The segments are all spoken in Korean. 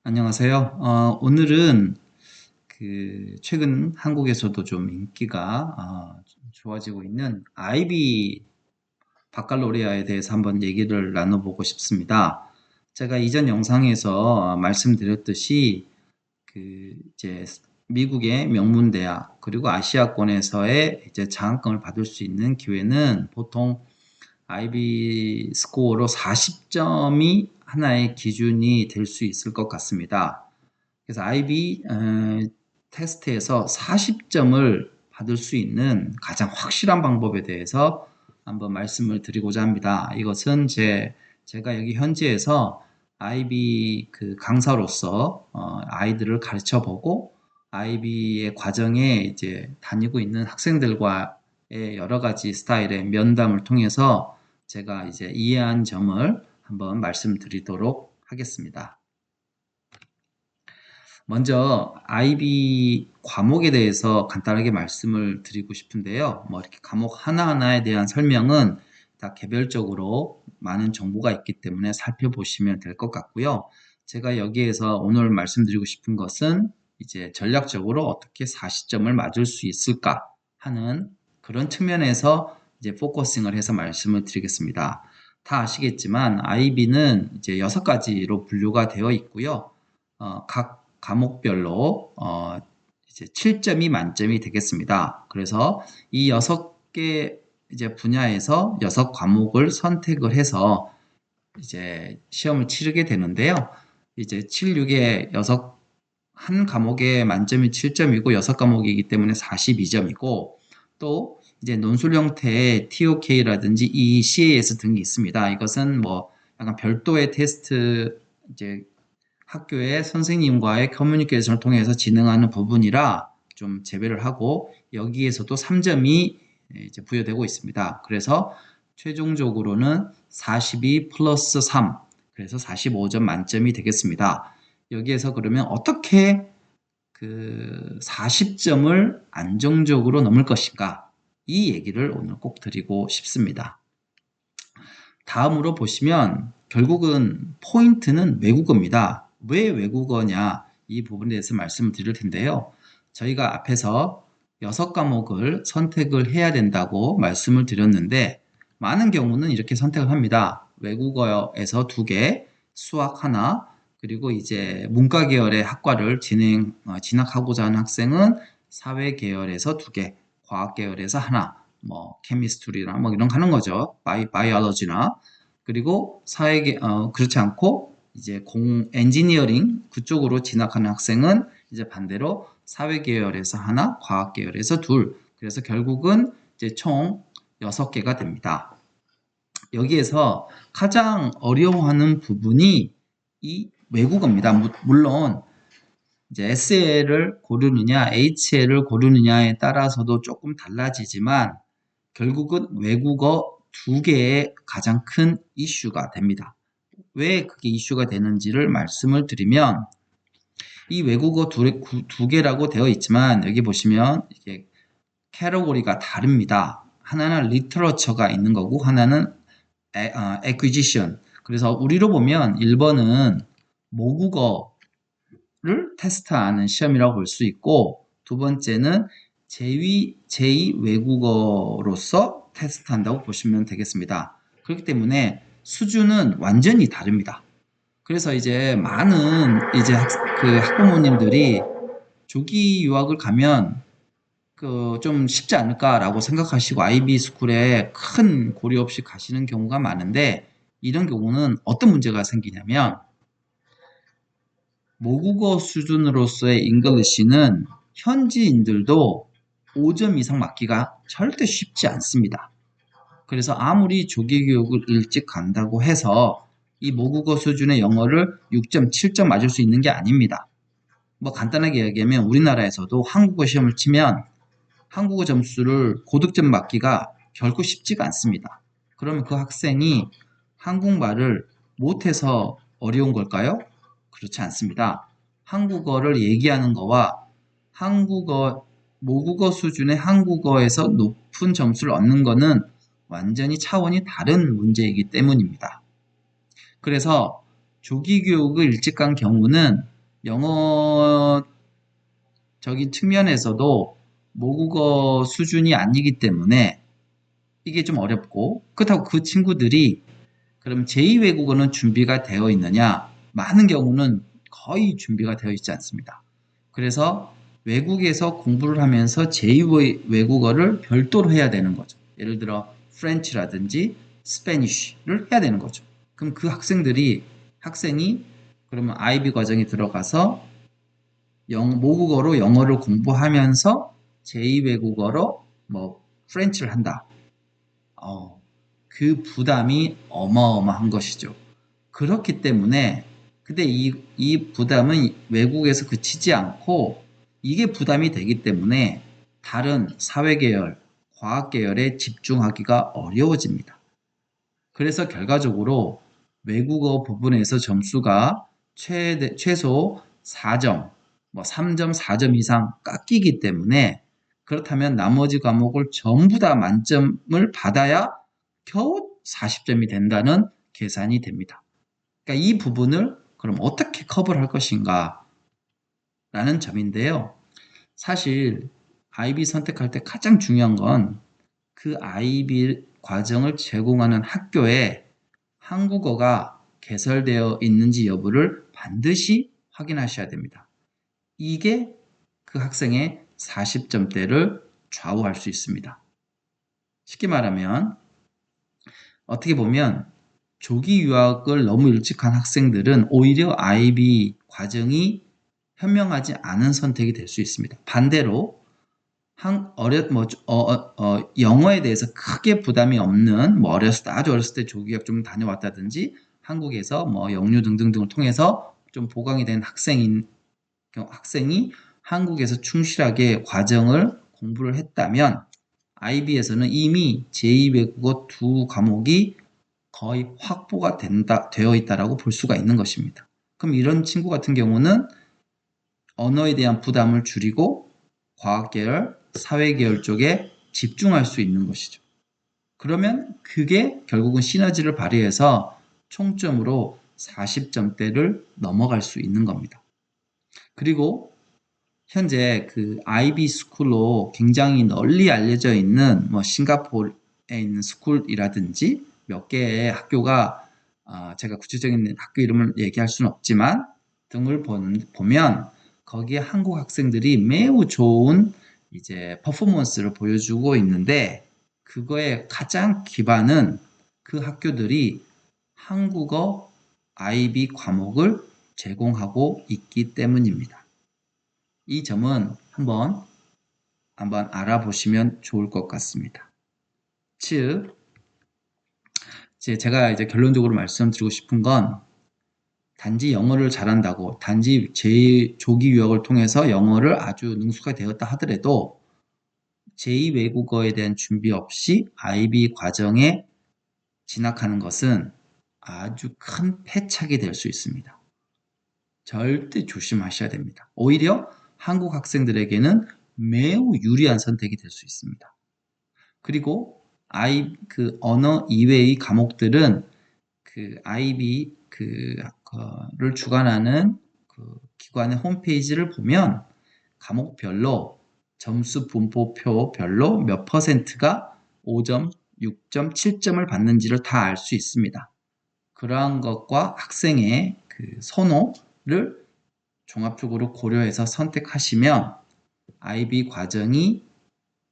안녕하세요. 오늘은 최근 한국에서도 좀 인기가 좀 좋아지고 있는 IB 바칼로레아에 대해서 한번 얘기를 나눠보고 싶습니다. 제가 이전 영상에서 말씀드렸듯이 이제 미국의 명문대학 그리고 아시아권에서의 이제 장학금을 받을 수 있는 기회는 보통 IB 스코어로 40점이 하나의 기준이 될 수 있을 것 같습니다. 그래서 IB 테스트에서 40점을 받을 수 있는 가장 확실한 방법에 대해서 한번 말씀을 드리고자 합니다. 이것은 제가 여기 현지에서 IB 강사로서 아이들을 가르쳐 보고 IB의 과정에 이제 다니고 있는 학생들과의 여러 가지 스타일의 면담을 통해서 제가 이제 이해한 점을 한번 말씀드리도록 하겠습니다. 먼저 IB 과목에 대해서 간단하게 말씀을 드리고 싶은데요. 뭐 이렇게 과목 하나하나에 대한 설명은 다 개별적으로 많은 정보가 있기 때문에 살펴보시면 될 것 같고요. 제가 여기에서 오늘 말씀드리고 싶은 것은 이제 전략적으로 어떻게 40점을 맞을 수 있을까 하는 그런 측면에서 이제 포커싱을 해서 말씀을 드리겠습니다. 다 아시겠지만 IB는 이제 6가지로 분류가 되어 있고요. 각 과목별로 이제 7점이 만점이 되겠습니다. 그래서 이 6개 이제 분야에서 6과목을 선택을 해서 이제 시험을 치르게 되는데요. 이제 7, 6에 1 과목에 만점이 7점이고 6과목이기 때문에 42점이고 또 이제 논술 형태의 TOK라든지 ECAS 등이 있습니다. 이것은 뭐 약간 별도의 테스트 이제 학교의 선생님과의 커뮤니케이션을 통해서 진행하는 부분이라 좀 제외를 하고 여기에서도 3점이 이제 부여되고 있습니다. 그래서 최종적으로는 42 플러스 3 그래서 45점 만점이 되겠습니다. 여기에서 그러면 어떻게 40점을 안정적으로 넘을 것인가 이 얘기를 오늘 꼭 드리고 싶습니다. 다음으로 보시면 결국은 포인트는 외국어입니다. 왜 외국어냐 이 부분에 대해서 말씀을 드릴 텐데요. 저희가 앞에서 6과목을 선택을 해야 된다고 말씀을 드렸는데 많은 경우는 이렇게 선택을 합니다. 외국어에서 2개, 수학 하나, 그리고 이제 문과 계열의 학과를 진학하고자 하는 학생은 사회 계열에서 2개, 과학 계열에서 하나, 뭐 케미스트리나 뭐 이런 거 하는 거죠. 바이올로지나 그리고 그렇지 않고 이제 엔지니어링 그쪽으로 진학하는 학생은 이제 반대로 사회 계열에서 하나, 과학 계열에서 둘. 그래서 결국은 이제 총 6개가 됩니다. 여기에서 가장 어려워하는 부분이 이 외국어입니다. 물론 이제 SL을 고르느냐, HL을 고르느냐에 따라서도 조금 달라지지만 결국은 외국어 2개의 가장 큰 이슈가 됩니다. 왜 그게 이슈가 되는지를 말씀을 드리면 이 외국어 2개라고 되어 있지만 여기 보시면 이게 캐러고리가 다릅니다. 하나는 리터러처가 있는 거고 하나는 acquisition. 그래서 우리로 보면 1번은 모국어를 테스트하는 시험이라고 볼 수 있고 두 번째는 제2 외국어로서 테스트한다고 보시면 되겠습니다. 그렇기 때문에 수준은 완전히 다릅니다. 그래서 이제 많은 이제 학부모님들이 조기 유학을 가면 좀 쉽지 않을까라고 생각하시고 IB 스쿨에 큰 고려 없이 가시는 경우가 많은데 이런 경우는 어떤 문제가 생기냐면 모국어 수준으로서의 잉글리시는 현지인들도 5점 이상 맞기가 절대 쉽지 않습니다. 그래서 아무리 조기 교육을 일찍 간다고 해서 이 모국어 수준의 영어를 6점, 7점 맞을 수 있는 게 아닙니다. 뭐 간단하게 얘기하면 우리나라에서도 한국어 시험을 치면 한국어 점수를 고득점 맞기가 결코 쉽지가 않습니다. 그러면 그 학생이 한국말을 못해서 어려운 걸까요? 그렇지 않습니다. 한국어를 얘기하는 거와 모국어 수준의 한국어에서 높은 점수를 얻는 거는 완전히 차원이 다른 문제이기 때문입니다. 그래서 조기 교육을 일찍 간 경우는 영어적인 측면에서도 모국어 수준이 아니기 때문에 이게 좀 어렵고, 그렇다고 그 친구들이 그럼 제2외국어는 준비가 되어 있느냐? 많은 경우는 거의 준비가 되어 있지 않습니다. 그래서 외국에서 공부를 하면서 제2외국어를 별도로 해야 되는 거죠. 예를 들어 프렌치라든지 스페니쉬를 해야 되는 거죠. 그럼 그 학생이 그러면 IB 과정에 들어가서 모국어로 영어를 공부하면서 제2외국어로 뭐 프렌치를 한다. 그 부담이 어마어마한 것이죠. 그렇기 때문에 근데 이 부담은 외국에서 그치지 않고 이게 부담이 되기 때문에 다른 사회계열, 과학계열에 집중하기가 어려워집니다. 그래서 결과적으로 외국어 부분에서 점수가 최소 4점, 뭐 3점, 4점 이상 깎이기 때문에 그렇다면 나머지 과목을 전부 다 만점을 받아야 겨우 40점이 된다는 계산이 됩니다. 그러니까 이 부분을 그럼 어떻게 커버를 할 것인가 라는 점인데요. 사실 IB 선택할 때 가장 중요한 건 그 IB 과정을 제공하는 학교에 한국어가 개설되어 있는지 여부를 반드시 확인하셔야 됩니다. 이게 그 학생의 40점대를 좌우할 수 있습니다. 쉽게 말하면 어떻게 보면 조기 유학을 너무 일찍 한 학생들은 오히려 IB 과정이 현명하지 않은 선택이 될 수 있습니다. 반대로 영어에 대해서 크게 부담이 없는 아주 어렸을 때 조기 유학 좀 다녀왔다든지 한국에서 영유 등등등을 통해서 좀 보강이 된 학생이 한국에서 충실하게 과정을 공부를 했다면 IB에서는 이미 제2외국어 두 과목이 거의 확보가 되어 있다라고 볼 수가 있는 것입니다. 그럼 이런 친구 같은 경우는 언어에 대한 부담을 줄이고 과학계열, 사회계열 쪽에 집중할 수 있는 것이죠. 그러면 그게 결국은 시너지를 발휘해서 총점으로 40점대를 넘어갈 수 있는 겁니다. 그리고 현재 그 IB 스쿨로 굉장히 널리 알려져 있는 싱가포르에 있는 스쿨이라든지 몇 개의 학교가 제가 구체적인 학교 이름을 얘기할 수는 없지만 등을 보면 거기에 한국 학생들이 매우 좋은 이제 퍼포먼스를 보여주고 있는데 그거의 가장 기반은 그 학교들이 한국어 IB 과목을 제공하고 있기 때문입니다. 이 점은 한번 알아보시면 좋을 것 같습니다. 즉, 제가 이제 결론적으로 말씀드리고 싶은 건 단지 영어를 잘한다고, 단지 조기 유학을 통해서 영어를 아주 능숙하게 되었다 하더라도 제2외국어에 대한 준비 없이 IB 과정에 진학하는 것은 아주 큰 패착이 될 수 있습니다. 절대 조심하셔야 됩니다. 오히려 한국 학생들에게는 매우 유리한 선택이 될 수 있습니다. 그리고 그 언어 이외의 과목들은 그 IB 를 주관하는 그 기관의 홈페이지를 보면 과목별로 점수 분포표별로 몇 퍼센트가 5점, 6점, 7점을 받는지를 다 알 수 있습니다. 그러한 것과 학생의 그 선호를 종합적으로 고려해서 선택하시면 IB 과정이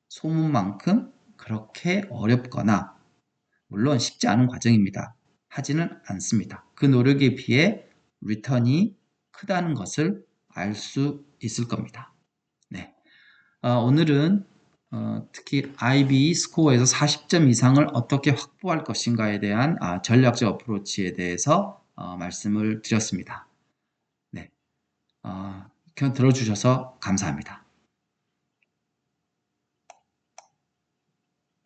소문만큼 그렇게 어렵거나 물론 쉽지 않은 과정입니다. 하지는 않습니다. 그 노력에 비해 리턴이 크다는 것을 알 수 있을 겁니다. 네. 오늘은 특히 IB 스코어에서 40점 이상을 어떻게 확보할 것인가에 대한 전략적 어프로치에 대해서 말씀을 드렸습니다. 네. 들어주셔서 감사합니다.